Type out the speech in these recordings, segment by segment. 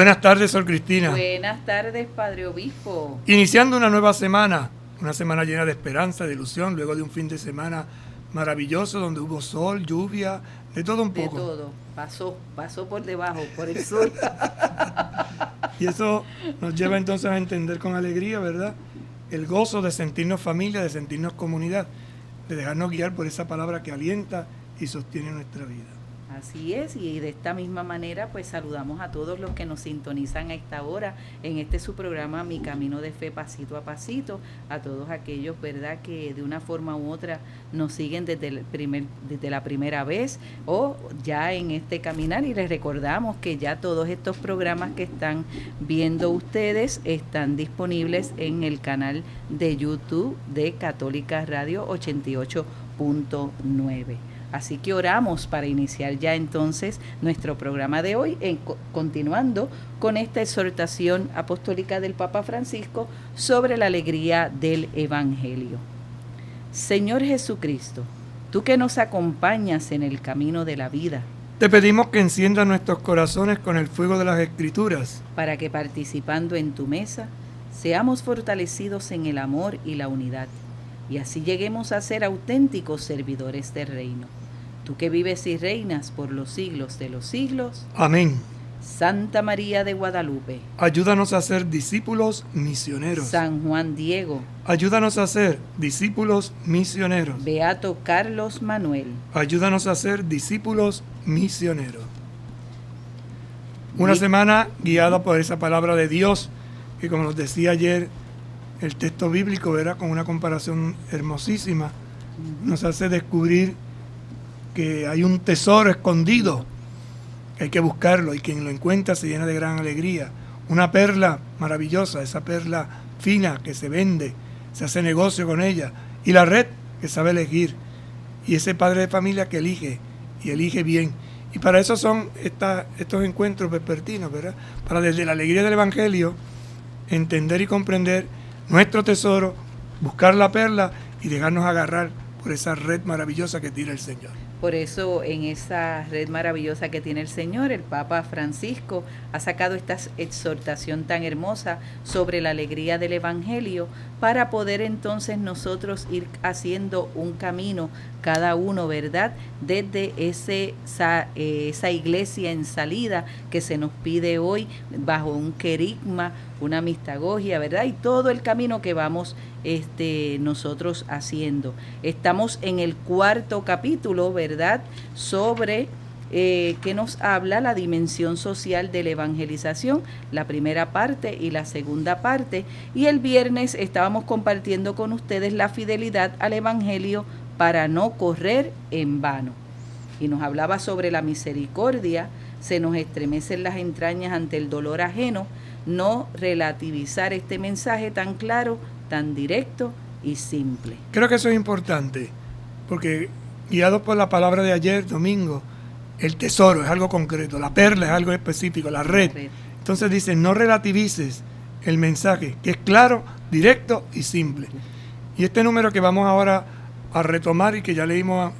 Buenas tardes, Sor Cristina. Buenas tardes, Padre Obispo. Iniciando una nueva semana, una semana llena de esperanza, de ilusión, luego de un fin de semana maravilloso donde hubo sol, lluvia, de todo un poco. De todo, pasó por debajo, por el sol. Y eso nos lleva entonces a entender con alegría, ¿verdad? El gozo de sentirnos familia, de sentirnos comunidad, de dejarnos guiar por esa palabra que alienta y sostiene nuestra vida. Así es, y de esta misma manera pues saludamos a todos los que nos sintonizan a esta hora en este su programa Mi Camino de Fe Pasito a Pasito, a todos aquellos, ¿verdad?, que de una forma u otra nos siguen desde la primera vez o ya en este caminar, y les recordamos que ya todos estos programas que están viendo ustedes están disponibles en el canal de YouTube de Católica Radio 88.9. Así que oramos para iniciar ya entonces nuestro programa de hoy, continuando con esta exhortación apostólica del Papa Francisco sobre la alegría del Evangelio. Señor Jesucristo, tú que nos acompañas en el camino de la vida, te pedimos que enciendas nuestros corazones con el fuego de las Escrituras, para que participando en tu mesa seamos fortalecidos en el amor y la unidad, y así lleguemos a ser auténticos servidores del reino. Tú que vives y reinas por los siglos de los siglos. Amén. Santa María de Guadalupe, ayúdanos a ser discípulos misioneros. San Juan Diego, ayúdanos a ser discípulos misioneros. Beato Carlos Manuel, ayúdanos a ser discípulos misioneros. Una semana guiada por esa palabra de Dios, que como nos decía ayer el texto bíblico, era con una comparación hermosísima, nos hace descubrir que hay un tesoro escondido, que hay que buscarlo, y quien lo encuentra se llena de gran alegría. Una perla maravillosa, esa perla fina que se vende, se hace negocio con ella, y la red que sabe elegir, y ese padre de familia que elige, y elige bien. Y para eso son estos encuentros vespertinos, ¿verdad? Para desde la alegría del Evangelio entender y comprender nuestro tesoro, buscar la perla y dejarnos agarrar por esa red maravillosa que tira el Señor. Por eso en esa red maravillosa que tiene el Señor, el Papa Francisco ha sacado esta exhortación tan hermosa sobre la alegría del Evangelio, para poder entonces nosotros ir haciendo un camino, cada uno, ¿verdad?, desde esa iglesia en salida que se nos pide hoy, bajo un querigma, una mistagogia, ¿verdad?, y todo el camino que vamos nosotros haciendo. Estamos en el 4º capítulo, ¿verdad?, sobre que nos habla la dimensión social de la evangelización, la primera parte y la segunda parte, y el viernes estábamos compartiendo con ustedes la fidelidad al Evangelio para no correr en vano, y nos hablaba sobre la misericordia. Se nos estremecen las entrañas ante el dolor ajeno, no relativizar este mensaje tan claro, tan directo y simple. Creo que eso es importante, porque guiados por la palabra de ayer, domingo, el tesoro es algo concreto, la perla es algo específico, la red. Entonces dice, no relativices el mensaje, que es claro, directo y simple. Y este número que vamos ahora a retomar y que ya leímos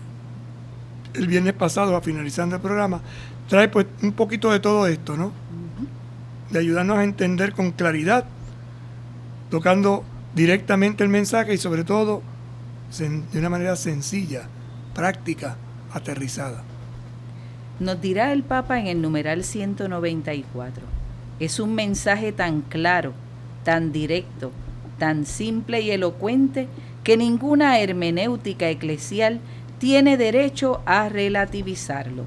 el viernes pasado, finalizando el programa, trae pues un poquito de todo esto, ¿no? De ayudarnos a entender con claridad, tocando directamente el mensaje y sobre todo de una manera sencilla, práctica, aterrizada. Nos dirá el Papa en el numeral 194, es un mensaje tan claro, tan directo, tan simple y elocuente, que ninguna hermenéutica eclesial tiene derecho a relativizarlo.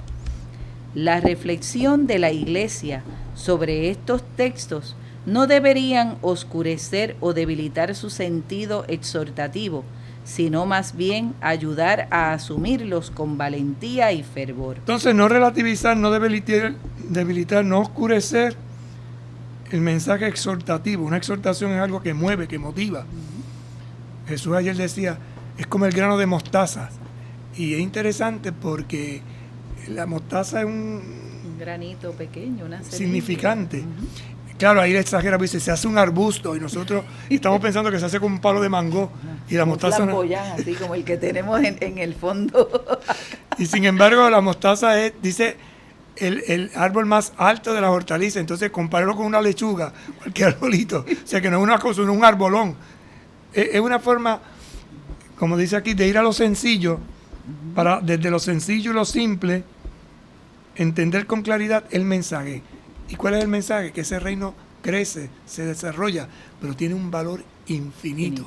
La reflexión de la Iglesia sobre estos textos no deberían oscurecer o debilitar su sentido exhortativo, sino más bien ayudar a asumirlos con valentía y fervor. Entonces, no relativizar, no debilitar, no oscurecer el mensaje exhortativo. Una exhortación es algo que mueve, que motiva. Jesús ayer decía, es como el grano de mostaza. Y es interesante porque la mostaza es un granito pequeño, una semilla significante. Claro, ahí exagera, dice, se hace un arbusto y nosotros estamos pensando que se hace con un palo de mango y la mostaza un flamboyán, así como el que tenemos en el fondo. Y sin embargo, la mostaza dice el árbol más alto de las hortalizas, entonces compáralo con una lechuga, cualquier arbolito, o sea que no es una cosa, no es un arbolón. Es una forma, como dice aquí, de ir a lo sencillo, para desde lo sencillo y lo simple, entender con claridad el mensaje. ¿Y cuál es el mensaje? Que ese reino crece, se desarrolla, pero tiene un valor infinito.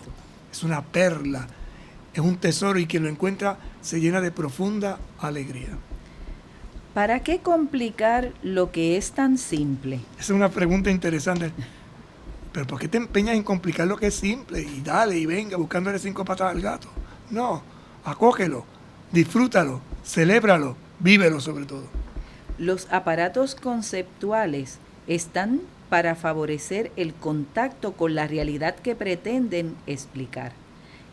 Es una perla, es un tesoro, y quien lo encuentra se llena de profunda alegría. ¿Para qué complicar lo que es tan simple? Esa es una pregunta interesante. Pero ¿por qué te empeñas en complicar lo que es simple? Y dale, y venga, buscándole 5 patas al gato. No, acógelo, disfrútalo, celébralo, vívelo sobre todo. Los aparatos conceptuales están para favorecer el contacto con la realidad que pretenden explicar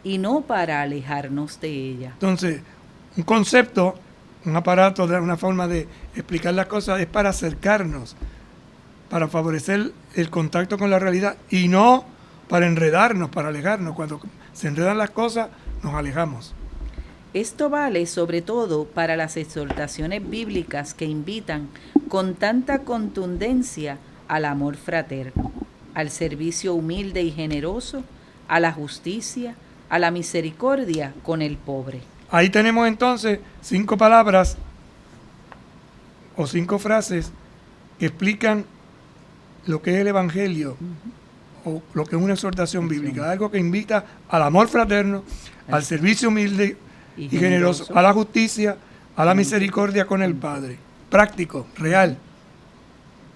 y no para alejarnos de ella. Entonces, un concepto, un aparato, una forma de explicar las cosas es para acercarnos, para favorecer el contacto con la realidad y no para enredarnos, para alejarnos. Cuando se enredan las cosas, nos alejamos. Esto vale sobre todo para las exhortaciones bíblicas que invitan con tanta contundencia al amor fraterno, al servicio humilde y generoso, a la justicia, a la misericordia con el pobre. Ahí tenemos entonces 5 palabras o 5 frases que explican lo que es el Evangelio o lo que es una exhortación bíblica, algo que invita al amor fraterno, al servicio humilde y generoso, a la justicia, a la misericordia con el Padre. Práctico, real,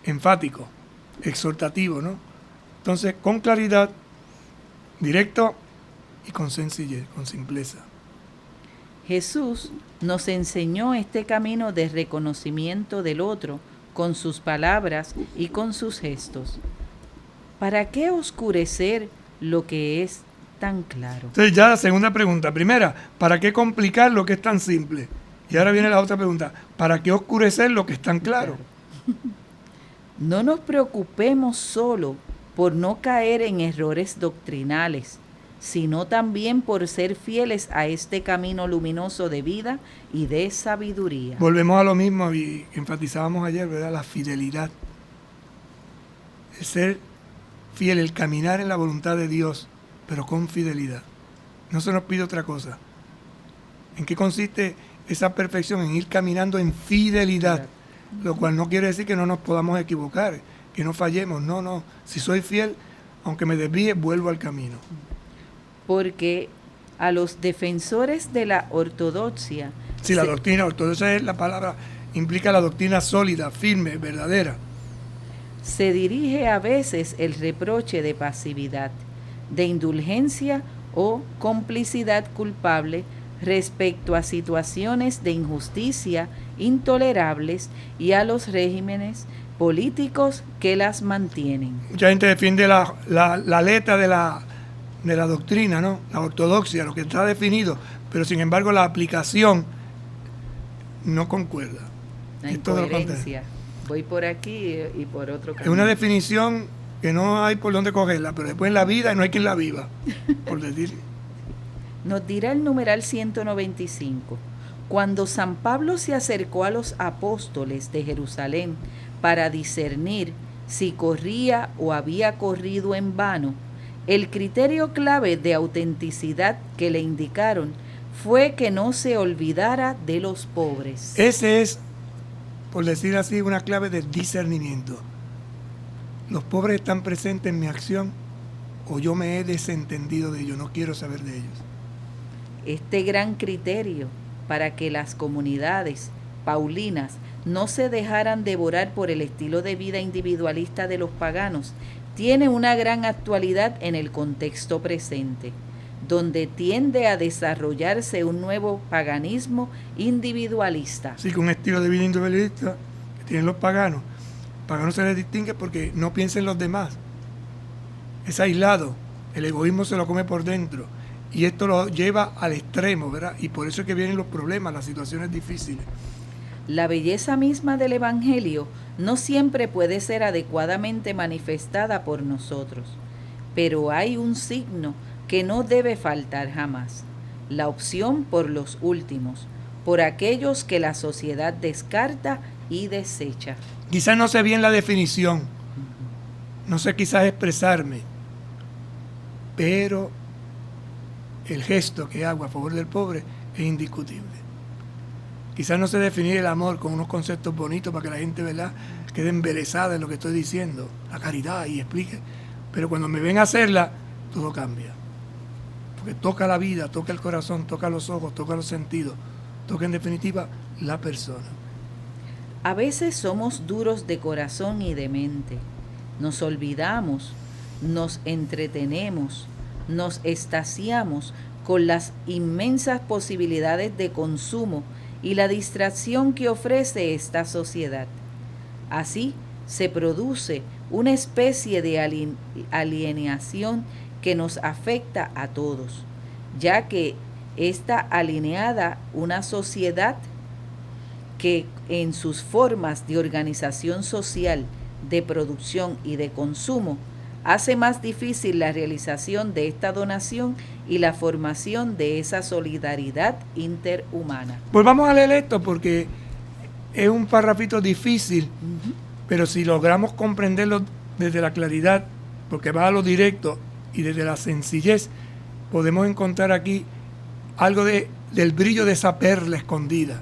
enfático, exhortativo, ¿no? Entonces, con claridad, directo y con sencillez, con simpleza. Jesús nos enseñó este camino de reconocimiento del otro con sus palabras y con sus gestos. ¿Para qué oscurecer lo que es tan claro? Entonces ya la segunda pregunta. Primera, ¿para qué complicar lo que es tan simple? Y ahora viene la otra pregunta. ¿Para qué oscurecer lo que es tan claro? No nos preocupemos solo por no caer en errores doctrinales, sino también por ser fieles a este camino luminoso de vida y de sabiduría. Volvemos a lo mismo y enfatizábamos ayer, ¿verdad? La fidelidad. El ser fiel, el caminar en la voluntad de Dios, pero con fidelidad. No se nos pide otra cosa. ¿En qué consiste esa perfección? En ir caminando en fidelidad, lo cual no quiere decir que no nos podamos equivocar, que no fallemos. No, no. Si soy fiel, aunque me desvíe, vuelvo al camino. Porque a los defensores de la ortodoxia... Sí, la doctrina ortodoxa es la palabra, implica la doctrina sólida, firme, verdadera. Se dirige a veces el reproche de pasividad, de indulgencia o complicidad culpable respecto a situaciones de injusticia intolerables y a los regímenes políticos que las mantienen. Mucha gente defiende la letra de la doctrina, ¿no? La ortodoxia, lo que está definido, pero sin embargo la aplicación no concuerda. La incoherencia. Voy por aquí y por otro camino. Es una definición que no hay por dónde cogerla, pero después en la vida no hay quien la viva, por decir. Nos dirá el numeral 195. Cuando San Pablo se acercó a los apóstoles de Jerusalén para discernir si corría o había corrido en vano, el criterio clave de autenticidad que le indicaron fue que no se olvidara de los pobres. Ese es, por decir así, una clave de discernimiento. Los pobres están presentes en mi acción o yo me he desentendido de ellos, no quiero saber de ellos. Este gran criterio para que las comunidades paulinas no se dejaran devorar por el estilo de vida individualista de los paganos tiene una gran actualidad en el contexto presente, donde tiende a desarrollarse un nuevo paganismo individualista. Sí, que un estilo de vida individualista que tienen los paganos. Paganos se les distingue porque no piensa en los demás. Es aislado, el egoísmo se lo come por dentro. Y esto lo lleva al extremo, ¿verdad? Y por eso es que vienen los problemas, las situaciones difíciles. La belleza misma del Evangelio no siempre puede ser adecuadamente manifestada por nosotros, pero hay un signo que no debe faltar jamás: la opción por los últimos, por aquellos que la sociedad descarta y desecha. Quizás no sé bien la definición, no sé quizás expresarme, pero el gesto que hago a favor del pobre es indiscutible. Quizás no sé definir el amor con unos conceptos bonitos para que la gente, ¿verdad?, quede embelesada en lo que estoy diciendo, la caridad, y explique. Pero cuando me ven a hacerla, todo cambia. Porque toca la vida, toca el corazón, toca los ojos, toca los sentidos, toca en definitiva la persona. A veces somos duros de corazón y de mente. Nos olvidamos, nos entretenemos, nos extasiamos con las inmensas posibilidades de consumo y la distracción que ofrece esta sociedad. Así se produce una especie de alienación que nos afecta a todos, ya que está alineada una sociedad que en sus formas de organización social, de producción y de consumo, hace más difícil la realización de esta donación y la formación de esa solidaridad interhumana. Pues vamos a leer esto porque es un párrafito difícil, pero si logramos comprenderlo desde la claridad, porque va a lo directo y desde la sencillez, podemos encontrar aquí algo del brillo de esa perla escondida.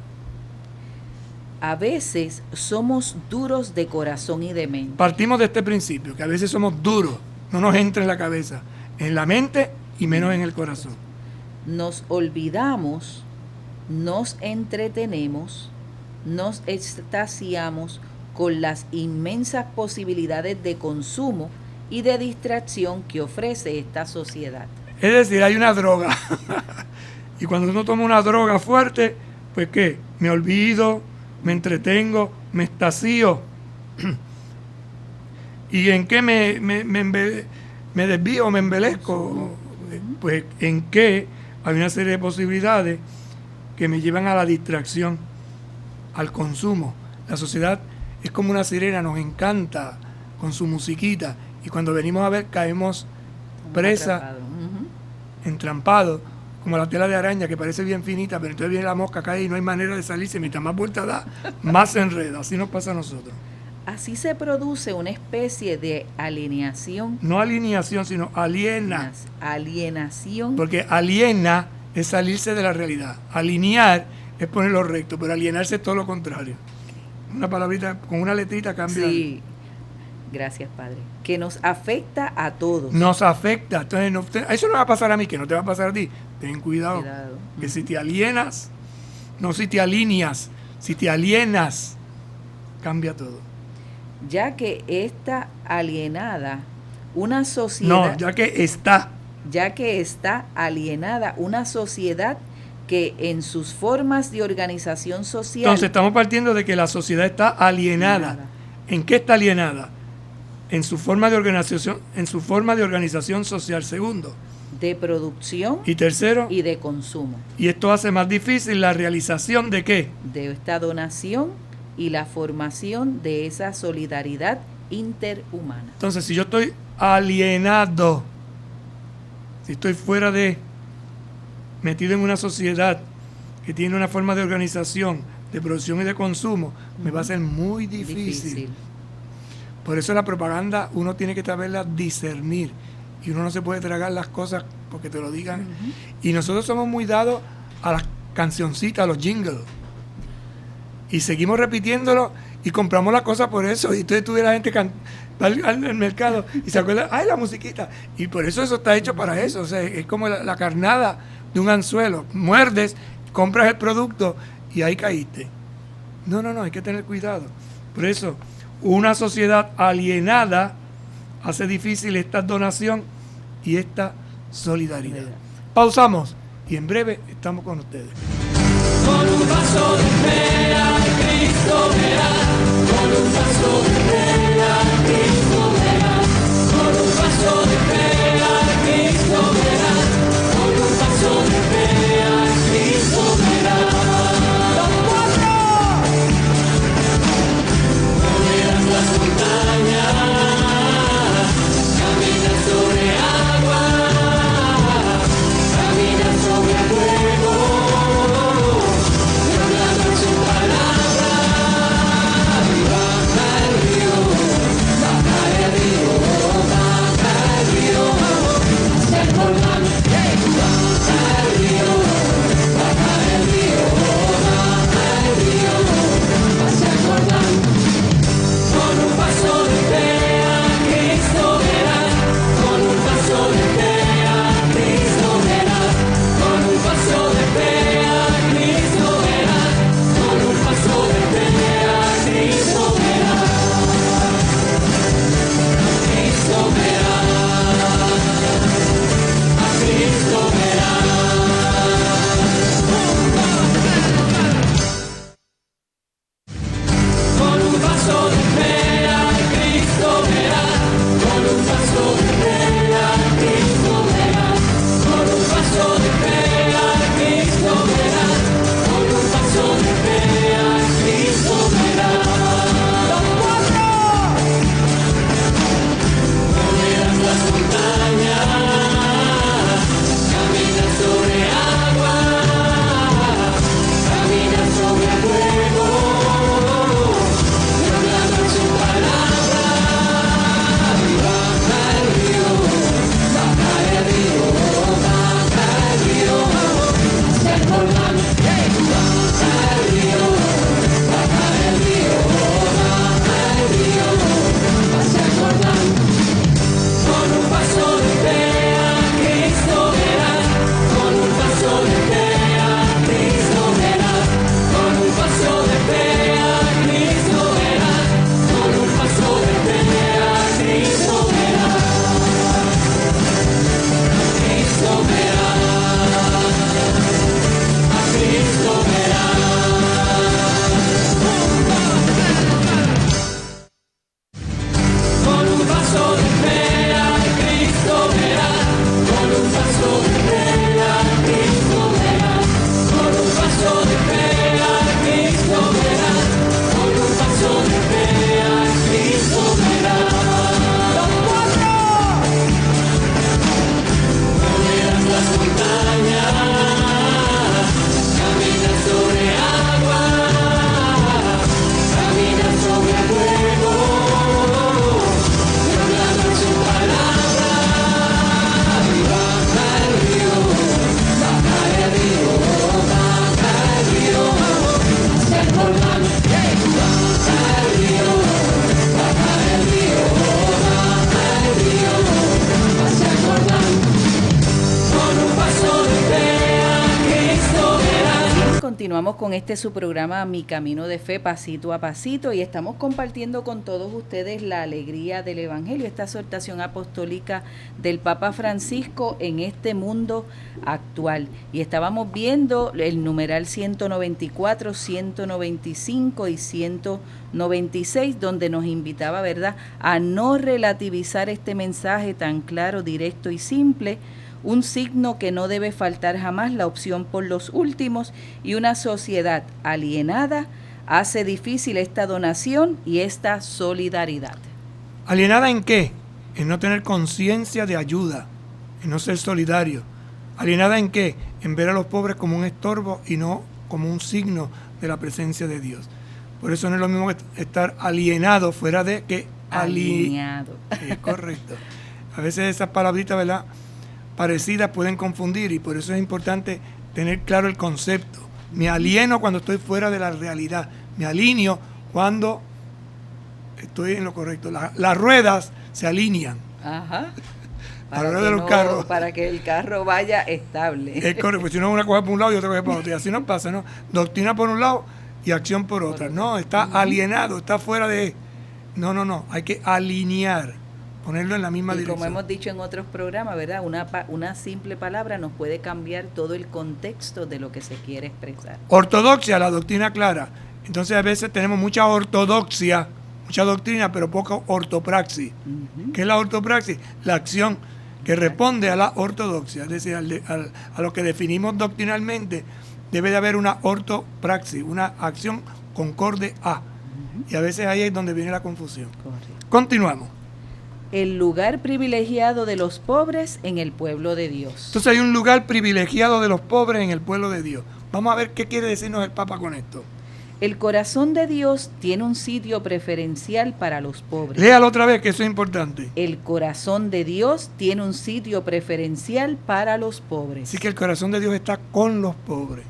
A veces somos duros de corazón y de mente. Partimos de este principio, que a veces somos duros, no nos entra en la cabeza, en la mente y menos en el corazón. Nos olvidamos, nos entretenemos, nos extasiamos con las inmensas posibilidades de consumo y de distracción que ofrece esta sociedad. Es decir, hay una droga. Y cuando uno toma una droga fuerte, pues ¿qué? Me olvido, me entretengo, me extasío. ¿Y en qué me desvío, me embelezco? Pues en qué hay una serie de posibilidades que me llevan a la distracción, al consumo. La sociedad es como una sirena, nos encanta con su musiquita, y cuando venimos a ver caemos presa, entrampados, como la tela de araña que parece bien finita, pero entonces viene la mosca, cae y no hay manera de salirse. Mientras más vuelta da, más se enreda. Así nos pasa a nosotros. Así se produce una especie de alienación. No alineación, sino aliena. Alienación. Porque aliena es salirse de la realidad. Alinear es ponerlo recto, pero alienarse es todo lo contrario. Una palabrita con una letrita cambia. Sí. Gracias, Padre. Que nos afecta a todos. Nos afecta. Entonces, eso no va a pasar a mí, que no te va a pasar a ti. Ten cuidado. Que si te alienas, no si te alineas, si te alienas, cambia todo. Ya que está alienada una sociedad. No, ya que está alienada una sociedad que en sus formas de organización social. Entonces estamos partiendo de que la sociedad está alienada. ¿En qué está alienada? En su forma de organización social. Segundo, de producción. Y tercero, y de consumo. Y esto hace más difícil la realización de ¿qué? De esta donación y la formación de esa solidaridad interhumana. Entonces, si yo estoy alienado, si estoy fuera de, metido en una sociedad que tiene una forma de organización, de producción y de consumo, me va a ser muy difícil. Por eso la propaganda uno tiene que saberla discernir, y uno no se puede tragar las cosas porque te lo digan. Y nosotros somos muy dados a las cancioncitas, a los jingles, y seguimos repitiéndolo y compramos las cosas por eso. Y entonces tú ves la gente va al mercado y se acuerda, ¡ay, la musiquita! Y por eso está hecho para eso. O sea, es como la carnada de un anzuelo. Muerdes, compras el producto y ahí caíste. No, hay que tener cuidado. Por eso, una sociedad alienada hace difícil esta donación y esta solidaridad. Pausamos y en breve estamos con ustedes. Con un vaso de fe a Cristo verás, con un vaso de fe a Cristo verás, con un vaso de fe a Cristo verás, con un vaso de fe a Cristo verás. ¡Los cuatro! Moverás las montañas, caminas sobre agua, caminas sobre fuego. Su palabra continuamos con su programa Mi Camino de Fe, pasito a pasito, y estamos compartiendo con todos ustedes la alegría del Evangelio, esta exhortación apostólica del Papa Francisco en este mundo actual. Y estábamos viendo el numeral 194, 195 y 196, donde nos invitaba, ¿verdad?, a no relativizar este mensaje tan claro, directo y simple. Un signo que no debe faltar jamás, la opción por los últimos, y una sociedad alienada hace difícil esta donación y esta solidaridad. ¿Alienada en qué? En no tener conciencia de ayuda, en no ser solidario. ¿Alienada en qué? En ver a los pobres como un estorbo y no como un signo de la presencia de Dios. Por eso no es lo mismo que estar alienado fuera de que alineado. Correcto. A veces esas palabritas, ¿verdad?, parecidas pueden confundir, y por eso es importante tener claro el concepto. Me alieno cuando estoy fuera de la realidad. Me alineo cuando estoy en lo correcto. Las ruedas se alinean. Ajá. Para que el carro vaya estable. Es correcto, pues si no, una coge por un lado y otra coge por otro. Y así no pasa, ¿no? Doctrina por un lado y acción por otra. No, está alienado, está fuera de... No. Hay que alinear, ponerlo en la misma dirección. Como hemos dicho en otros programas, ¿verdad? Una simple palabra nos puede cambiar todo el contexto de lo que se quiere expresar. Ortodoxia, la doctrina clara. Entonces a veces tenemos mucha ortodoxia, mucha doctrina, pero poca ortopraxis. ¿Qué es la ortopraxis? La acción que responde a la ortodoxia, es decir, a lo que definimos doctrinalmente. Debe de haber una ortopraxis, una acción concorde a. Y a veces ahí es donde viene la confusión. Correcto. Continuamos. El lugar privilegiado de los pobres en el pueblo de Dios. Entonces hay un lugar privilegiado de los pobres en el pueblo de Dios. Vamos a ver qué quiere decirnos el Papa con esto. El corazón de Dios tiene un sitio preferencial para los pobres. Léalo otra vez, que eso es importante. El corazón de Dios tiene un sitio preferencial para los pobres. Así que el corazón de Dios está con los pobres.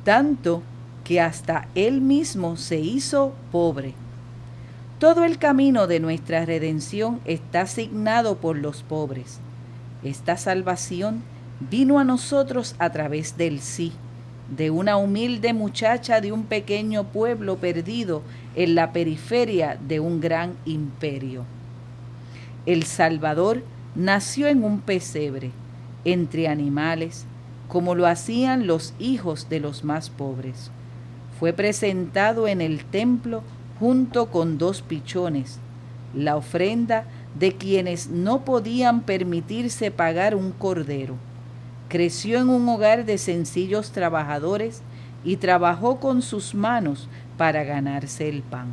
Tanto que hasta Él mismo se hizo pobre. Todo el camino de nuestra redención está asignado por los pobres. Esta salvación vino a nosotros a través del sí, de una humilde muchacha de un pequeño pueblo perdido en la periferia de un gran imperio. El Salvador nació en un pesebre, entre animales, como lo hacían los hijos de los más pobres. Fue presentado en el templo junto con 2 pichones, la ofrenda de quienes no podían permitirse pagar un cordero. Creció en un hogar de sencillos trabajadores y trabajó con sus manos para ganarse el pan.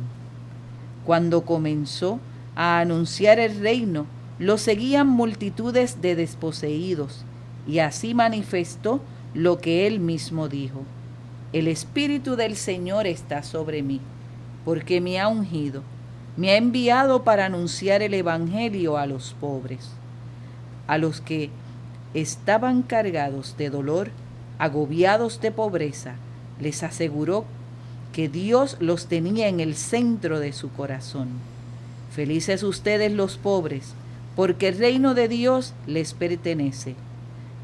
Cuando comenzó a anunciar el reino, lo seguían multitudes de desposeídos, y así manifestó lo que él mismo dijo: el Espíritu del Señor está sobre mí, porque me ha ungido, me ha enviado para anunciar el Evangelio a los pobres, a los que estaban cargados de dolor, agobiados de pobreza. Les aseguró que Dios los tenía en el centro de su corazón. Felices ustedes los pobres, porque el reino de Dios les pertenece.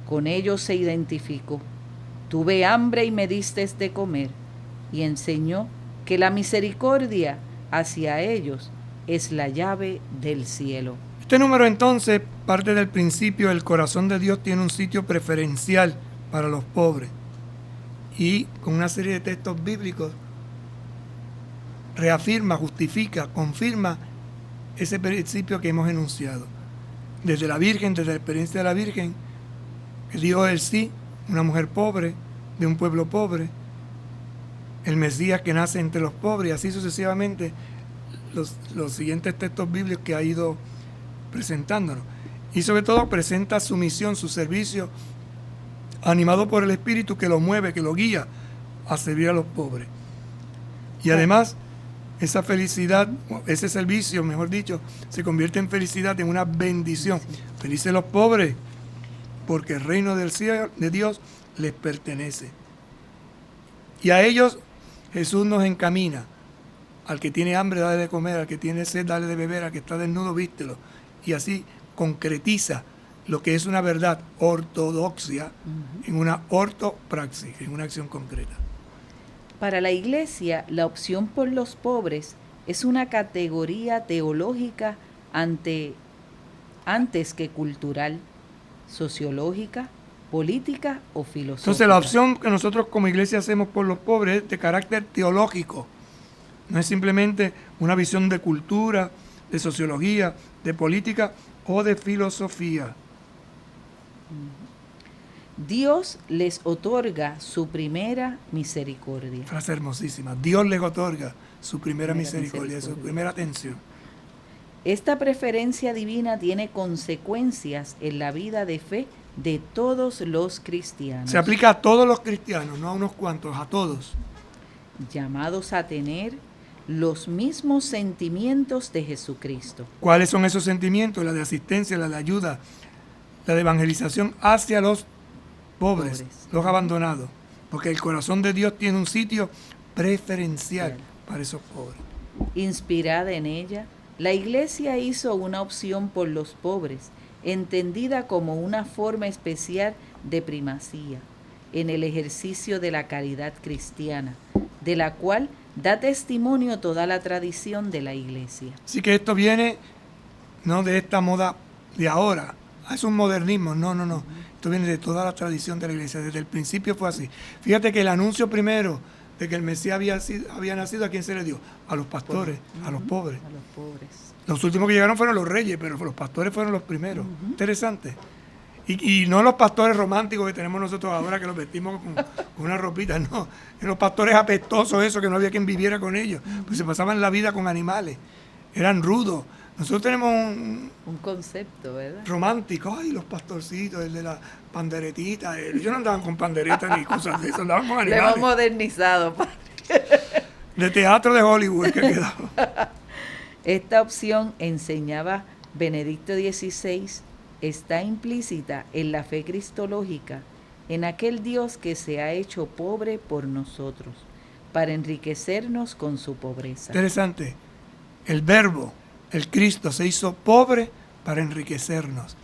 Con ellos se identificó. Tuve hambre y me diste de comer, y enseñó que la misericordia hacia ellos es la llave del cielo. Este número entonces parte del principio: el corazón de Dios tiene un sitio preferencial para los pobres. Y con una serie de textos bíblicos reafirma, justifica, confirma ese principio que hemos enunciado. Desde la Virgen, desde la experiencia de la Virgen, que dio el sí, una mujer pobre, de un pueblo pobre, el Mesías que nace entre los pobres, y así sucesivamente los siguientes textos bíblicos que ha ido presentándonos. Y sobre todo presenta su misión, su servicio, animado por el Espíritu que lo mueve, que lo guía a servir a los pobres. Y además, esa felicidad, ese servicio, mejor dicho, se convierte en felicidad, en una bendición. Felices los pobres, porque el reino del cielo, de Dios, les pertenece. Y a ellos Jesús nos encamina. Al que tiene hambre, dale de comer; al que tiene sed, dale de beber; al que está desnudo, vístelo. Y así concretiza lo que es una verdad ortodoxia en una ortopraxis, en una acción concreta. Para la Iglesia, la opción por los pobres es una categoría teológica antes que cultural, sociológica, política o filosófica. Entonces la opción que nosotros como iglesia hacemos por los pobres es de carácter teológico. No es simplemente una visión de cultura, de sociología, de política o de filosofía. Dios les otorga su primera misericordia. Frase hermosísima. Dios les otorga su primera misericordia, su primera atención. Esta preferencia divina tiene consecuencias en la vida de fe de todos los cristianos. Se aplica a todos los cristianos, no a unos cuantos, a todos. Llamados a tener los mismos sentimientos de Jesucristo. ¿Cuáles son esos sentimientos? La de asistencia, la de ayuda, la de evangelización hacia los pobres, los abandonados. Porque el corazón de Dios tiene un sitio preferencial para esos pobres. Inspirada en ella, la Iglesia hizo una opción por los pobres, entendida como una forma especial de primacía en el ejercicio de la caridad cristiana, de la cual da testimonio toda la tradición de la Iglesia. Así que esto viene no de esta moda de ahora, es un modernismo, no. Esto viene de toda la tradición de la Iglesia, desde el principio fue así. Fíjate que el anuncio primero de que el Mesías había nacido, ¿a quién se le dio? A los pastores, a los pobres. A los pobres. Los últimos que llegaron fueron los reyes, pero los pastores fueron los primeros. Interesante. Y no los pastores románticos que tenemos nosotros ahora, que los vestimos con una ropita, no. Los pastores apestosos, esos que no había quien viviera con ellos, pues se pasaban la vida con animales. Eran rudos. Nosotros tenemos un concepto, ¿verdad? Romántico. Ay, los pastorcitos, el de la panderetita. Ellos no andaban con panderetas ni cosas de eso, andaban con animales. Le hemos modernizado, padre. De teatro de Hollywood que quedaba. Esta opción, enseñaba Benedicto XVI, está implícita en la fe cristológica, en aquel Dios que se ha hecho pobre por nosotros, para enriquecernos con su pobreza. Interesante. El Verbo, el Cristo, se hizo pobre para enriquecernos,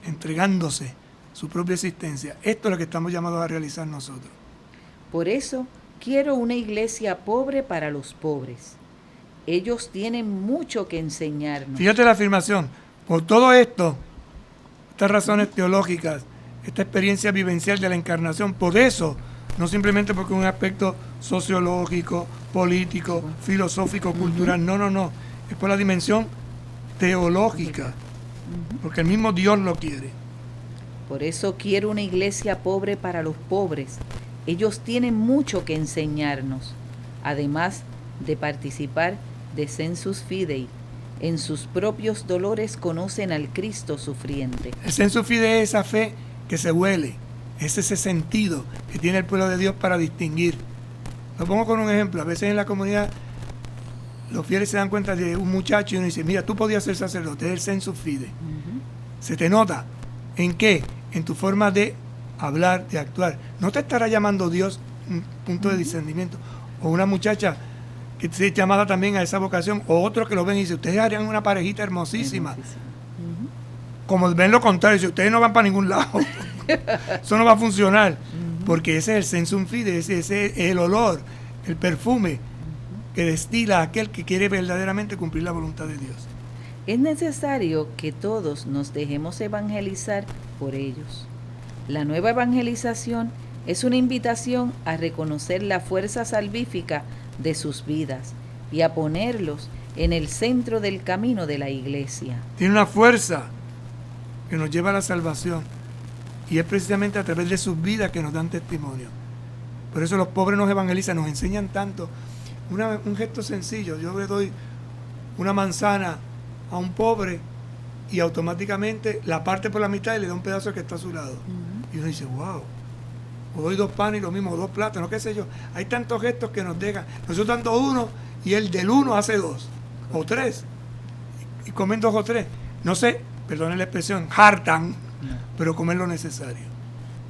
entregándose su propia existencia. Esto es lo que estamos llamados a realizar nosotros. Por eso, quiero una iglesia pobre para los pobres. Ellos tienen mucho que enseñarnos. Fíjate la afirmación. Por todo esto, estas razones teológicas, esta experiencia vivencial de la encarnación, por eso, no simplemente porque es un aspecto sociológico, político, filosófico, cultural, no. Es por la dimensión teológica, porque el mismo Dios lo quiere. Por eso quiero una iglesia pobre para los pobres. Ellos tienen mucho que enseñarnos, además de participar de sensus fidei. En sus propios dolores conocen al Cristo sufriente. El sensus fidei es esa fe que se huele, es ese sentido que tiene el pueblo de Dios para distinguir. Lo pongo con un ejemplo. A veces en la comunidad los fieles se dan cuenta de un muchacho y uno dice, mira, tú podías ser sacerdote, es el sensus fidei. Se te nota. ¿En qué? En tu forma de hablar, de actuar. No te estará llamando Dios un punto de discernimiento. O una muchacha que se llamada también a esa vocación, o otro que lo ven y dice, ustedes harían una parejita hermosísima. Como ven lo contrario, si ustedes no van para ningún lado, eso no va a funcionar. Porque ese es el sensum fidei, ese es el olor, el perfume que destila a aquel que quiere verdaderamente cumplir la voluntad de Dios. Es necesario que todos nos dejemos evangelizar por ellos. La nueva evangelización es una invitación a reconocer la fuerza salvífica de sus vidas y a ponerlos en el centro del camino de la iglesia. Tiene una fuerza que nos lleva a la salvación y es precisamente a través de sus vidas que nos dan testimonio. Por eso los pobres nos evangelizan, nos enseñan tanto. Un gesto sencillo, yo le doy una manzana a un pobre y automáticamente la parte por la mitad y le da un pedazo al que está a su lado. Y uno dice, wow. O doy 2 panes y lo mismo, 2 plátanos, qué sé yo. Hay tantos gestos que nos dejan. Nosotros dando 1 y el del 1 hace 2 o 3. Y comen 2 o 3. No sé, perdonen la expresión, hartan, pero comen lo necesario.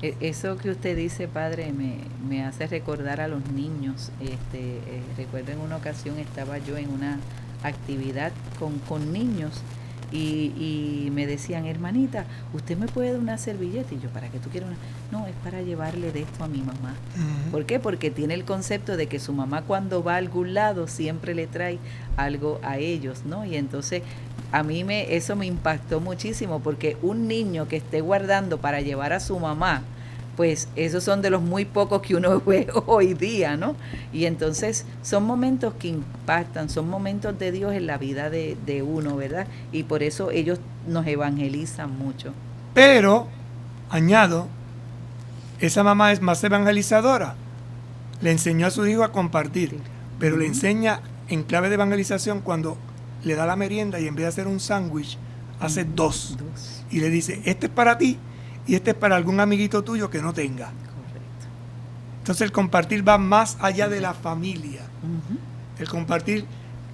Eso que usted dice, padre, me hace recordar a los niños. Recuerdo en una ocasión estaba yo en una actividad con niños y me decían, hermanita, ¿usted me puede dar una servilleta? Y yo, ¿para qué tú quieres una? No, es para llevarle de esto a mi mamá. ¿Por qué? Porque tiene el concepto de que su mamá cuando va a algún lado siempre le trae algo a ellos, ¿no? Y entonces a mí eso me impactó muchísimo, porque un niño que esté guardando para llevar a su mamá, pues esos son de los muy pocos que uno ve hoy día, ¿no? Y entonces son momentos que impactan, son momentos de Dios en la vida de uno, ¿verdad? Y por eso ellos nos evangelizan mucho. Pero, añado, esa mamá es más evangelizadora. Le enseñó a su hijo a compartir, pero le enseña en clave de evangelización cuando le da la merienda y en vez de hacer un sándwich, hace dos. Y le dice, este es para ti y este es para algún amiguito tuyo que no tenga. Correcto. Entonces el compartir va más allá de la familia. El compartir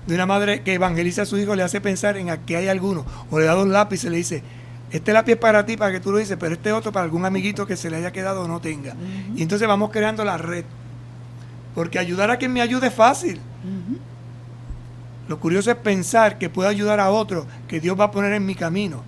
de una madre que evangeliza a su hijo le hace pensar en que hay alguno, o le da 2 lápices y le dice, este lápiz es para ti, para que tú lo dices, pero este otro para algún amiguito que se le haya quedado o no tenga. Y entonces vamos creando la red, porque ayudar a quien me ayude es fácil. Lo curioso es pensar que puedo ayudar a otro que Dios va a poner en mi camino.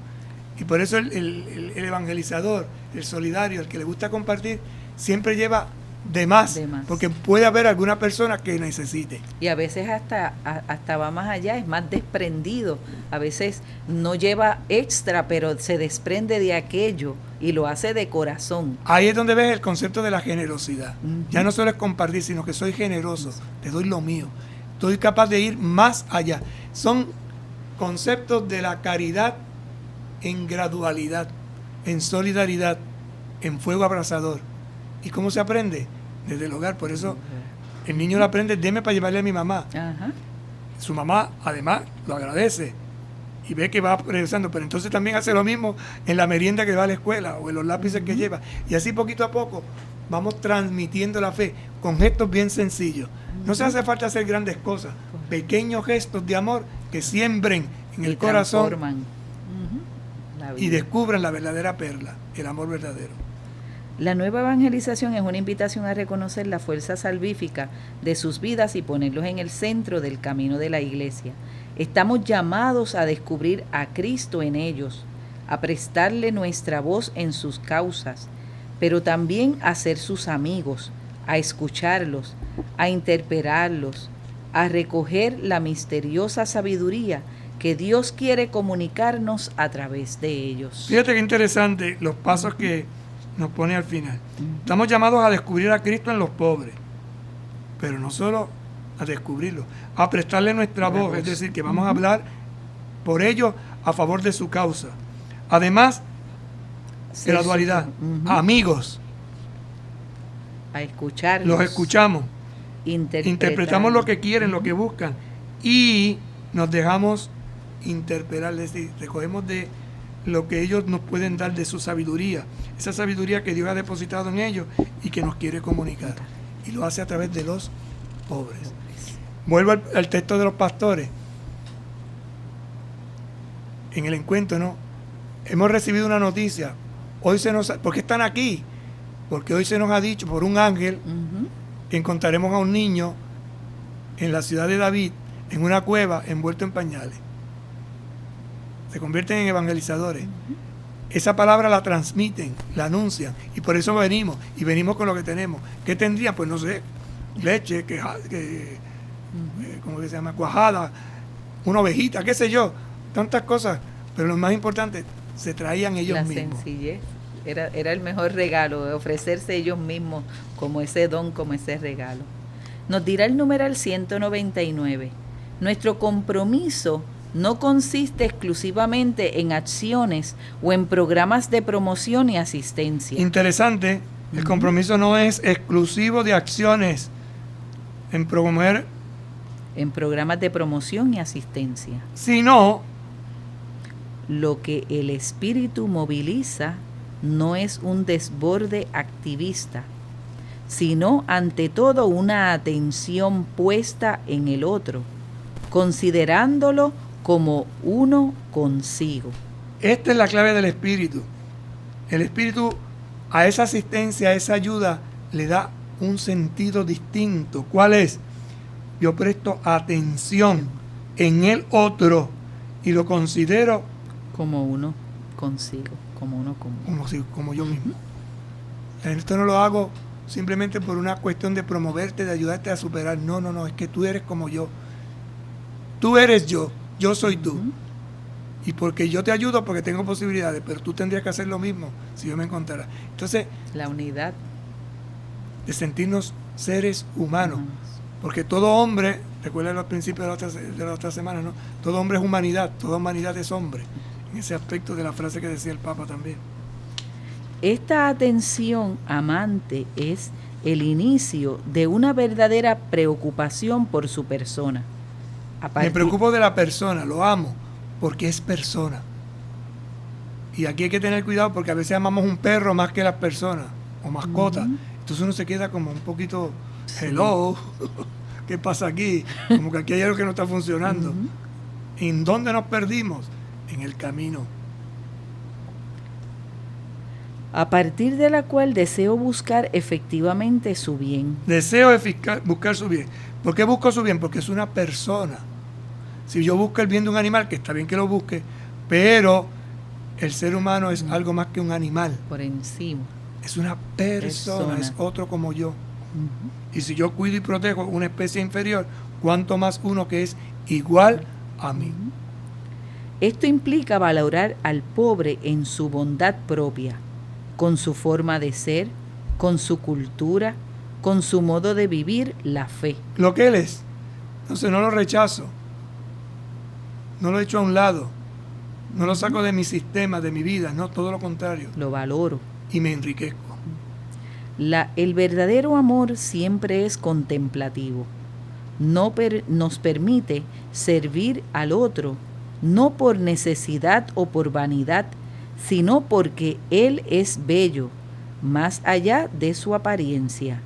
Y por eso el evangelizador, el solidario, el que le gusta compartir, siempre lleva de más, porque puede haber alguna persona que necesite. Y a veces hasta va más allá, es más desprendido. A veces no lleva extra, pero se desprende de aquello y lo hace de corazón. Ahí es donde ves el concepto de la generosidad. Ya no solo es compartir, sino que soy generoso, te doy lo mío. Estoy capaz de ir más allá. Son conceptos de la caridad en gradualidad, en solidaridad, en fuego abrasador. ¿Y cómo se aprende? Desde el hogar. Por eso el niño lo aprende, deme para llevarle a mi mamá. Su mamá, además, lo agradece y ve que va progresando, pero entonces también hace lo mismo en la merienda que va a la escuela o en los lápices que lleva. Y así poquito a poco vamos transmitiendo la fe con gestos bien sencillos. No se hace falta hacer grandes cosas, pequeños gestos de amor que siembren en el corazón y descubran la verdadera perla, el amor verdadero. La nueva evangelización es una invitación a reconocer la fuerza salvífica de sus vidas y ponerlos en el centro del camino de la iglesia. Estamos llamados a descubrir a Cristo en ellos, a prestarle nuestra voz en sus causas, pero también a ser sus amigos, a escucharlos, a interpelarlos, a recoger la misteriosa sabiduría que Dios quiere comunicarnos a través de ellos. Fíjate qué interesante los pasos que nos pone al final. Estamos llamados a descubrir a Cristo en los pobres, pero no solo a descubrirlo, a prestarle nuestra voz, es decir, que vamos a hablar por ellos a favor de su causa. Además, de la dualidad, amigos, a escucharlos, los escuchamos, interpretamos lo que quieren, lo que buscan, y nos dejamos interpelar, es decir, recogemos de lo que ellos nos pueden dar de su sabiduría, esa sabiduría que Dios ha depositado en ellos y que nos quiere comunicar, y lo hace a través de los pobres. Vuelvo al texto de los pastores. En el encuentro, ¿no? Hemos recibido una noticia. Hoy ¿por qué están aquí? Porque hoy se nos ha dicho por un ángel que encontraremos a un niño en la ciudad de David, en una cueva, envuelto en pañales. Se convierten en evangelizadores. Esa palabra la transmiten, la anuncian, y por eso venimos, y venimos con lo que tenemos. ¿Qué tendrían? Pues no sé, leche, ¿cómo que se llama? Cuajada, una ovejita, qué sé yo, tantas cosas, pero lo más importante, se traían ellos mismos. La sencillez era el mejor regalo, de ofrecerse ellos mismos como ese don, como ese regalo. Nos dirá el numeral 199. Nuestro compromiso no consiste exclusivamente en acciones o en programas de promoción y asistencia. Interesante, el compromiso no es exclusivo de acciones en promover, en programas de promoción y asistencia, sino lo que el espíritu moviliza no es un desborde activista, sino ante todo una atención puesta en el otro, considerándolo como uno consigo. Esta es la clave del espíritu. El espíritu a esa asistencia, a esa ayuda, le da un sentido distinto. ¿Cuál es? Yo presto atención en el otro y lo considero Como uno consigo, como uno común. como yo mismo. Esto no lo hago simplemente por una cuestión de promoverte, de ayudarte a superar. No, es que tú eres como yo. Tú eres yo soy tú. Y porque yo te ayudo, porque tengo posibilidades, pero tú tendrías que hacer lo mismo si yo me encontrara. Entonces, la unidad de sentirnos seres humanos. Porque todo hombre, recuerden los principios de la otra semana, ¿no? Todo hombre es humanidad, toda humanidad es hombre. En ese aspecto de la frase que decía el Papa también. Esta atención amante es el inicio de una verdadera preocupación por su persona. Me preocupo de la persona, lo amo, porque es persona. Y aquí hay que tener cuidado porque a veces amamos un perro más que las personas, o mascotas. Entonces uno se queda como un poquito, hello, ¿qué pasa aquí? Como que aquí hay algo que no está funcionando. ¿En dónde nos perdimos? En el camino. A partir de la cual deseo buscar efectivamente su bien. Deseo buscar su bien. ¿Por qué busco su bien? Porque es una persona. Si yo busco el bien de un animal, que está bien que lo busque, pero el ser humano es algo más que un animal. Por encima. Es una persona, es otro como yo. Y si yo cuido y protejo una especie inferior, ¿cuánto más uno que es igual a mí? Esto implica valorar al pobre en su bondad propia, con su forma de ser, con su cultura, con su modo de vivir la fe. Lo que él es. Entonces no lo rechazo, no lo echo a un lado, no lo saco de mi sistema, de mi vida, no, todo lo contrario. Lo valoro. Y me enriquezco. El verdadero amor siempre es contemplativo. Nos permite servir al otro, no por necesidad o por vanidad, sino porque él es bello, más allá de su apariencia,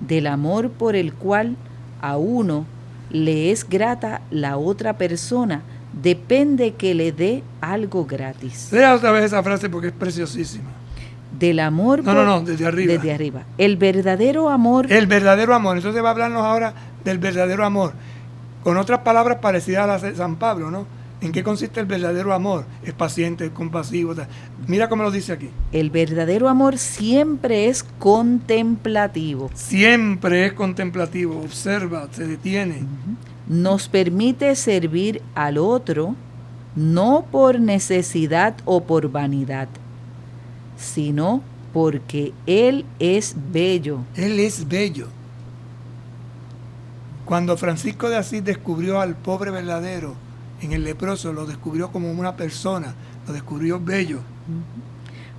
del amor por el cual a uno le es grata la otra persona, depende que le dé algo gratis. Lea otra vez esa frase porque es preciosísima. Del amor desde arriba. Desde arriba. El verdadero amor. El verdadero amor. Entonces va a hablarnos ahora del verdadero amor. Con otras palabras parecidas a las de San Pablo, ¿no? ¿En qué consiste el verdadero amor? Es paciente, es compasivo. Tal. Mira cómo lo dice aquí. El verdadero amor siempre es contemplativo. Siempre es contemplativo. Observa, se detiene. Nos permite servir al otro, no por necesidad o por vanidad, sino porque Él es bello. Él es bello. Cuando Francisco de Asís descubrió al pobre verdadero en el leproso, lo descubrió como una persona, lo descubrió bello.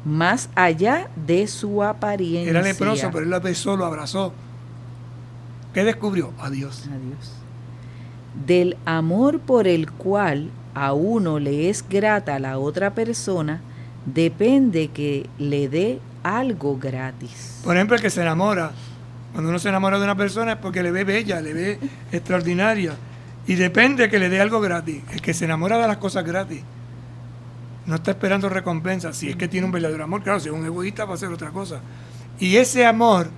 Más allá de su apariencia. Era leproso, pero él lo besó, lo abrazó. ¿Qué descubrió? A Dios. A Dios. Del amor por el cual a uno le es grata a la otra persona, depende que le dé algo gratis. Por ejemplo, el que se enamora, cuando uno se enamora de una persona es porque le ve bella, le ve extraordinaria, y depende que le dé algo gratis. El que se enamora de las cosas gratis no está esperando recompensa. Si es que tiene un verdadero amor, claro, si es un egoísta va a hacer otra cosa. Y ese amor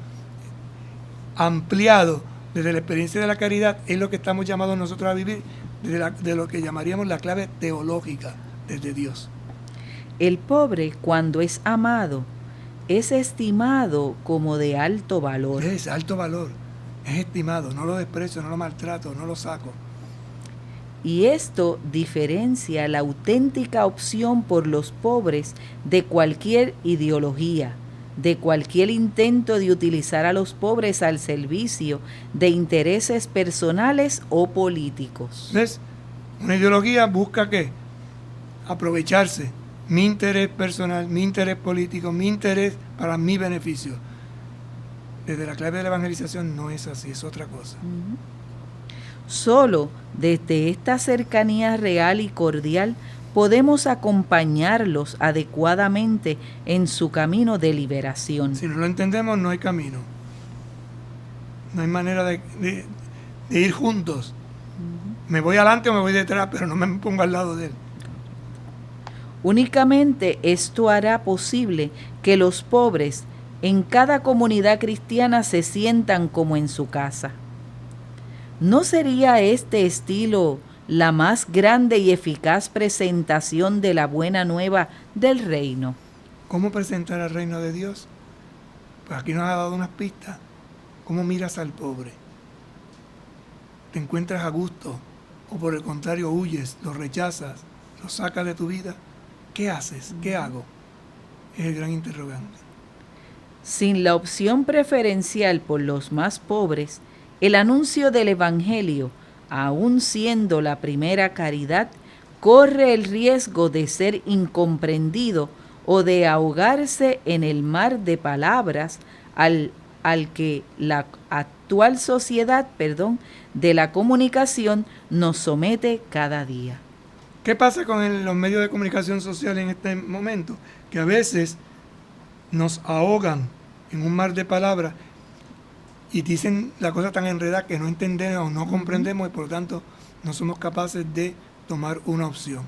ampliado desde la experiencia de la caridad es lo que estamos llamados nosotros a vivir de lo que llamaríamos la clave teológica desde Dios. El pobre, cuando es amado, es estimado como de alto valor. Es alto valor, es estimado, no lo desprecio, no lo maltrato, no lo saco. Y esto diferencia la auténtica opción por los pobres de cualquier ideología, de cualquier intento de utilizar a los pobres al servicio de intereses personales o políticos. ¿Ves? Una ideología busca ¿qué? Aprovecharse. Mi interés personal, mi interés político, mi interés para mi beneficio. Desde la clave de la evangelización no es así, es otra cosa. Solo desde esta cercanía real y cordial podemos acompañarlos adecuadamente en su camino de liberación. Si no lo entendemos, no hay camino. No hay manera de ir juntos. Me voy adelante o me voy detrás, pero no me pongo al lado de él. Únicamente esto hará posible que los pobres en cada comunidad cristiana se sientan como en su casa. ¿No sería este estilo la más grande y eficaz presentación de la buena nueva del reino. ¿Cómo presentar el reino de Dios? Pues aquí nos ha dado unas pistas. ¿Cómo miras al pobre? ¿Te encuentras a gusto? ¿O por el contrario huyes, lo rechazas, lo sacas de tu vida? ¿Qué haces? ¿Qué hago? Es el gran interrogante. Sin la opción preferencial por los más pobres, el anuncio del Evangelio, aun siendo la primera caridad, corre el riesgo de ser incomprendido o de ahogarse en el mar de palabras al que la actual sociedad, de la comunicación nos somete cada día. ¿Qué pasa con los medios de comunicación social en este momento? Que a veces nos ahogan en un mar de palabras y dicen la cosa tan enredada que no entendemos, no comprendemos y por lo tanto no somos capaces de tomar una opción.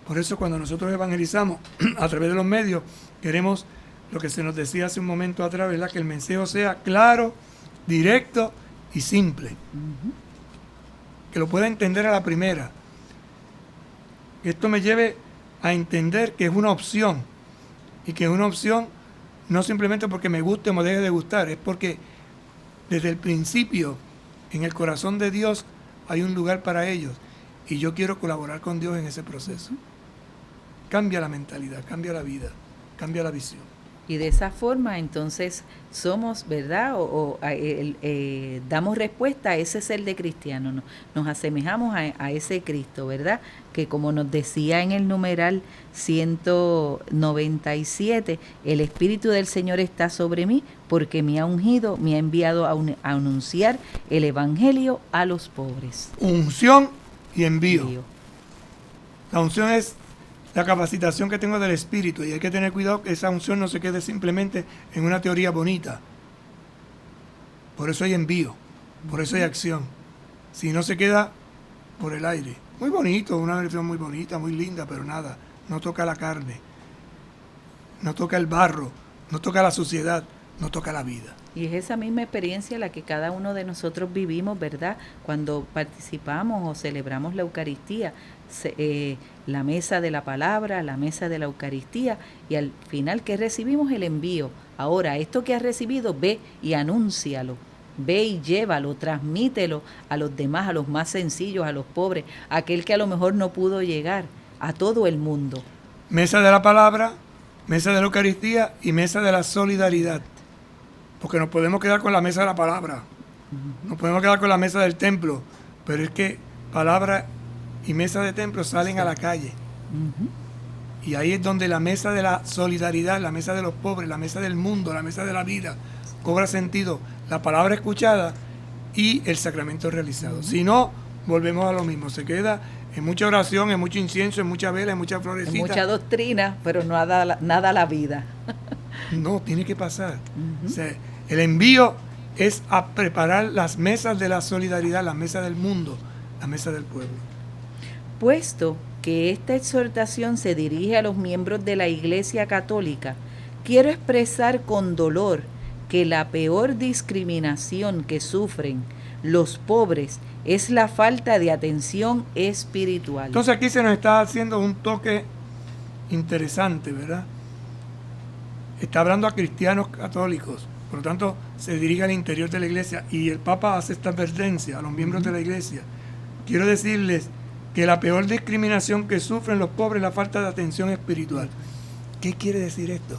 Por eso cuando nosotros evangelizamos a través de los medios, queremos lo que se nos decía hace un momento atrás, ¿verdad? Que el mensaje sea claro, directo y simple. Que lo pueda entender a la primera. Que esto me lleve a entender que es una opción. Y que es una opción no simplemente porque me guste o me deje de gustar, es porque desde el principio en el corazón de Dios hay un lugar para ellos. Y yo quiero colaborar con Dios en ese proceso. Cambia la mentalidad, cambia la vida, cambia la visión. Y de esa forma entonces somos, ¿verdad? Damos respuesta a ese ser de cristiano, ¿no? Nos asemejamos a ese Cristo, ¿verdad? Que como nos decía en el numeral 197, el Espíritu del Señor está sobre mí porque me ha ungido, me ha enviado a anunciar el Evangelio a los pobres. Unción y envío. La unción es la capacitación que tengo del Espíritu y hay que tener cuidado que esa unción no se quede simplemente en una teoría bonita. Por eso hay envío, por eso hay acción. Si no se queda por el aire. Muy bonito, una versión muy bonita, muy linda, pero nada, no toca la carne, no toca el barro, no toca la suciedad, no toca la vida. Y es esa misma experiencia la que cada uno de nosotros vivimos, ¿verdad? Cuando participamos o celebramos la Eucaristía, la mesa de la palabra, la mesa de la Eucaristía, y al final que recibimos el envío. Ahora, esto que has recibido, ve y anúncialo, ve y llévalo, transmítelo a los demás, a los más sencillos, a los pobres, a aquel que a lo mejor no pudo llegar, a todo el mundo. Mesa de la palabra, mesa de la Eucaristía y mesa de la solidaridad. Porque nos podemos quedar con la mesa de la palabra, nos podemos quedar con la mesa del templo, pero es que palabra y mesa de templo salen a la calle. Y ahí es donde la mesa de la solidaridad, la mesa de los pobres, la mesa del mundo, la mesa de la vida, cobra sentido la palabra escuchada y el sacramento realizado. Si no, volvemos a lo mismo, se queda en mucha oración, en mucho incienso, en mucha vela, en mucha florecita. En mucha doctrina, pero nada a la vida. No, tiene que pasar. O sea, el envío es a preparar las mesas de la solidaridad, la mesa del mundo, la mesa del pueblo. Puesto que esta exhortación se dirige a los miembros de la Iglesia Católica, quiero expresar con dolor que la peor discriminación que sufren los pobres es la falta de atención espiritual. Entonces aquí se nos está haciendo un toque interesante, ¿verdad? Está hablando a cristianos católicos, por lo tanto se dirige al interior de la iglesia y el Papa hace esta advertencia a los miembros de la iglesia. Quiero decirles que la peor discriminación que sufren los pobres es la falta de atención espiritual. ¿Qué quiere decir esto?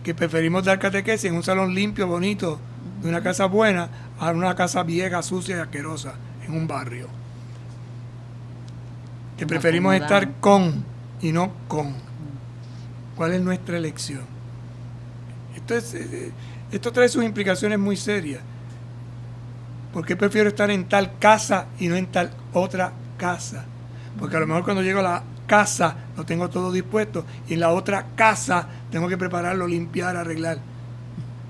Que preferimos dar catequesis en un salón limpio, bonito, de una casa buena, a una casa vieja, sucia y asquerosa, en un barrio. Que preferimos estar con y no con. ¿Cuál es nuestra elección? Esto trae sus implicaciones muy serias. ¿Por qué prefiero estar en tal casa y no en tal otra casa? Porque a lo mejor cuando llego a la casa lo tengo todo dispuesto y en la otra casa tengo que prepararlo, limpiar, arreglar.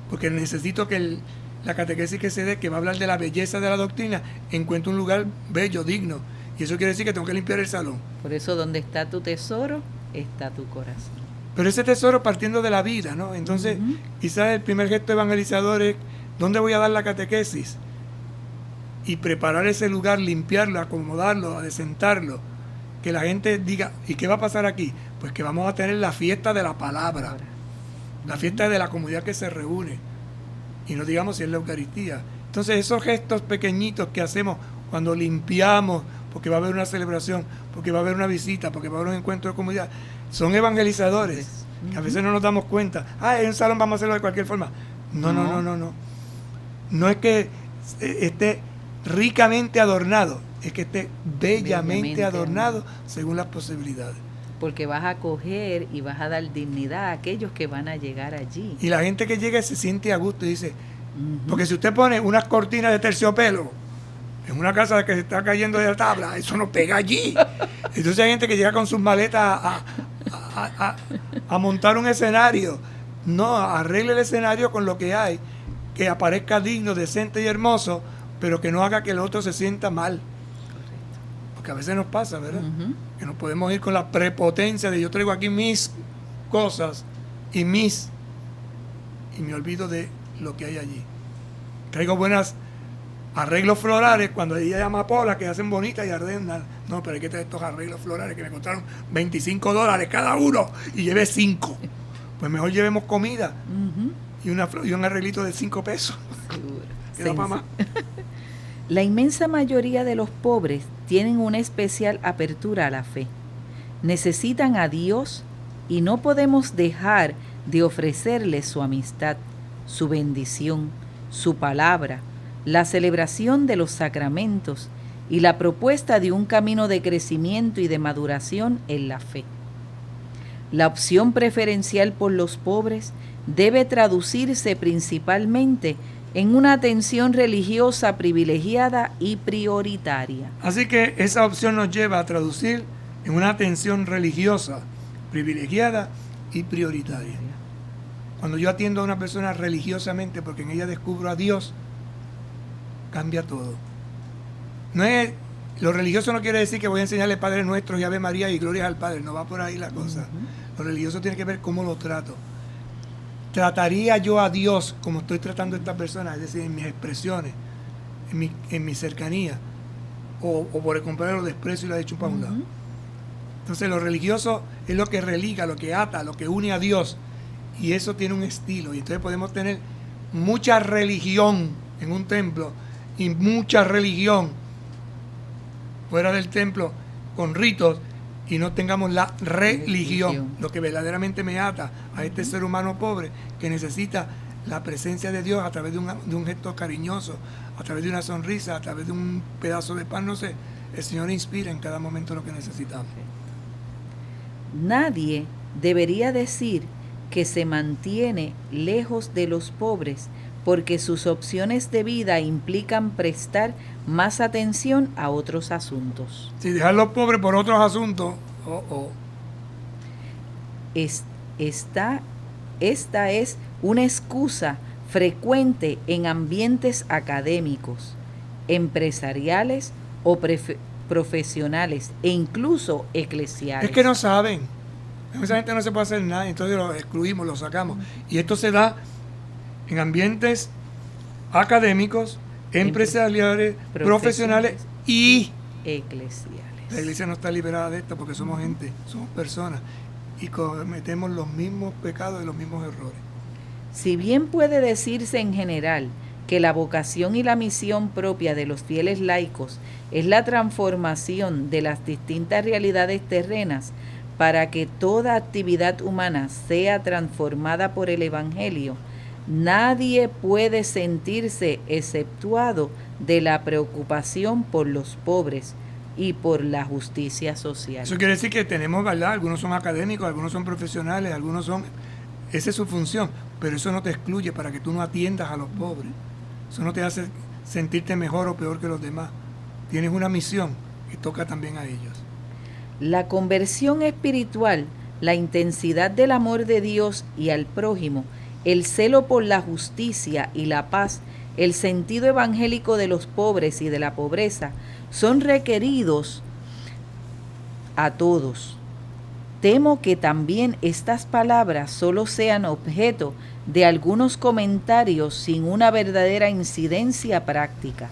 Porque necesito que la catequesis que se dé, que va a hablar de la belleza de la doctrina, encuentre un lugar bello, digno. Y eso quiere decir que tengo que limpiar el salón. Por eso donde está tu tesoro, está tu corazón. Pero ese tesoro partiendo de la vida, ¿no? Entonces, quizás el primer gesto evangelizador es, ¿dónde voy a dar la catequesis? y preparar ese lugar, limpiarlo, acomodarlo, adecentarlo, que la gente diga, ¿y qué va a pasar aquí? Pues que vamos a tener la fiesta de la palabra, la fiesta de la comunidad que se reúne, y no digamos si es la Eucaristía. Entonces esos gestos pequeñitos que hacemos cuando limpiamos, porque va a haber una celebración, porque va a haber una visita, porque va a haber un encuentro de comunidad, son evangelizadores, que a veces no nos damos cuenta. En un salón vamos a hacerlo de cualquier forma. No. No es que esté ricamente adornado, es que esté bellamente adornado según las posibilidades. Porque vas a acoger y vas a dar dignidad a aquellos que van a llegar allí. Y la gente que llega se siente a gusto y dice, porque si usted pone unas cortinas de terciopelo en una casa que se está cayendo de la tabla, eso no pega allí. Entonces hay gente que llega con sus maletas a montar un escenario. No, arregle el escenario con lo que hay, que aparezca digno, decente y hermoso, pero que no haga que el otro se sienta mal. Porque a veces nos pasa, ¿verdad? Que no podemos ir con la prepotencia de yo traigo aquí mis cosas y me olvido de lo que hay allí. Traigo buenas arreglos florales cuando ella llama amapolas que hacen bonitas y ardendan. No, pero hay que traer estos arreglos florales que me costaron $25 cada uno y llevé 5. Pues mejor llevemos comida y un arreglito de 5 pesos. Queda para más. La inmensa mayoría de los pobres tienen una especial apertura a la fe. Necesitan a Dios y no podemos dejar de ofrecerles su amistad, su bendición, su palabra, la celebración de los sacramentos y la propuesta de un camino de crecimiento y de maduración en la fe. La opción preferencial por los pobres debe traducirse principalmente en una atención religiosa privilegiada y prioritaria. Así que esa opción nos lleva a traducir en una atención religiosa privilegiada y prioritaria. Cuando yo atiendo a una persona religiosamente porque en ella descubro a Dios, cambia todo. Lo religioso no quiere decir que voy a enseñarle Padre Nuestro y Ave María y Gloria al Padre, no va por ahí la cosa. Lo religioso tiene que ver cómo lo trato. ¿Trataría yo a Dios como estoy tratando a esta persona? Es decir, en mis expresiones, en mi cercanía, o por el contrario lo desprecio y la echo para un lado. Entonces lo religioso es lo que religa, lo que ata, lo que une a Dios, y eso tiene un estilo, y entonces podemos tener mucha religión en un templo y mucha religión fuera del templo con ritos, y no tengamos la religión, lo que verdaderamente me ata a este ser humano pobre que necesita la presencia de Dios a través de un gesto cariñoso, a través de una sonrisa, a través de un pedazo de pan, no sé. El Señor inspira en cada momento lo que necesitamos. Nadie debería decir que se mantiene lejos de los pobres porque sus opciones de vida implican prestar más atención a otros asuntos. Si dejar los pobres por otros asuntos, Esta es una excusa frecuente en ambientes académicos, empresariales o profesionales e incluso eclesiales. Es que no saben. Esa gente no se puede hacer nada, entonces lo excluimos, lo sacamos. Y esto se da en ambientes académicos, empresariales, profesionales y eclesiales. La iglesia no está liberada de esto porque somos gente, somos personas y cometemos los mismos pecados y los mismos errores. Si bien puede decirse en general que la vocación y la misión propia de los fieles laicos es la transformación de las distintas realidades terrenas para que toda actividad humana sea transformada por el Evangelio, nadie puede sentirse exceptuado de la preocupación por los pobres y por la justicia social. Eso quiere decir que tenemos, ¿verdad? Algunos son académicos, algunos son profesionales, algunos son... Esa es su función, pero eso no te excluye para que tú no atiendas a los pobres. Eso no te hace sentirte mejor o peor que los demás. Tienes una misión que toca también a ellos. La conversión espiritual, la intensidad del amor de Dios y al prójimo, el celo por la justicia y la paz, el sentido evangélico de los pobres y de la pobreza, son requeridos a todos. Temo que también estas palabras solo sean objeto de algunos comentarios sin una verdadera incidencia práctica.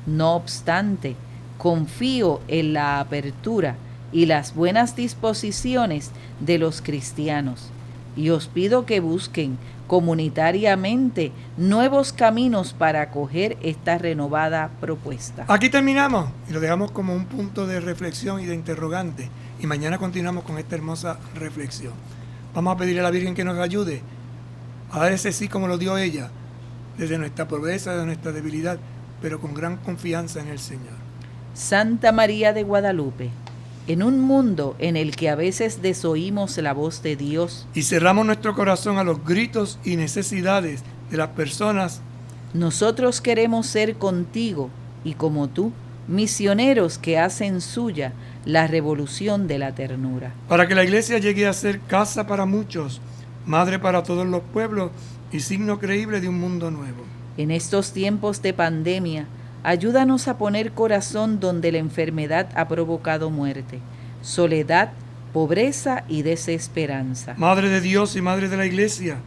No obstante, confío en la apertura y las buenas disposiciones de los cristianos y os pido que busquen comunitariamente nuevos caminos para acoger esta renovada propuesta. Aquí terminamos y lo dejamos como un punto de reflexión y de interrogante. Y mañana continuamos con esta hermosa reflexión. Vamos a pedirle a la Virgen que nos ayude a dar ese sí como lo dio ella, desde nuestra pobreza, de nuestra debilidad, pero con gran confianza en el Señor. Santa María de Guadalupe, en un mundo en el que a veces desoímos la voz de Dios Y cerramos nuestro corazón a los gritos y necesidades de las personas, nosotros queremos ser contigo y como tú, misioneros que hacen suya la revolución de la ternura. para que la iglesia llegue a ser casa para muchos, madre para todos los pueblos y signo creíble de un mundo nuevo. En estos tiempos de pandemia, ayúdanos a poner corazón donde la enfermedad ha provocado muerte, soledad, pobreza y desesperanza. Madre de Dios y Madre de la Iglesia,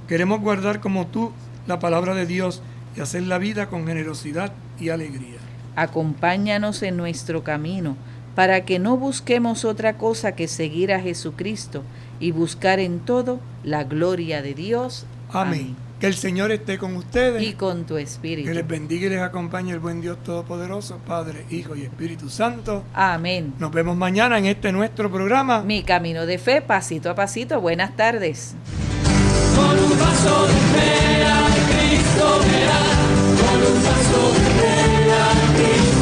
queremos guardar como tú la palabra de Dios y hacer la vida con generosidad y alegría. Acompáñanos en nuestro camino para que no busquemos otra cosa que seguir a Jesucristo y buscar en todo la gloria de Dios. Amén. Que el Señor esté con ustedes. Y con tu Que espíritu. les bendiga y les acompañe el buen Dios Todopoderoso, Padre, Hijo y Espíritu Santo. Amén. Nos vemos mañana en este nuestro programa. Mi camino de fe, pasito a pasito. Buenas tardes. Con un paso de fe a Cristo verás, con un paso de fe a Cristo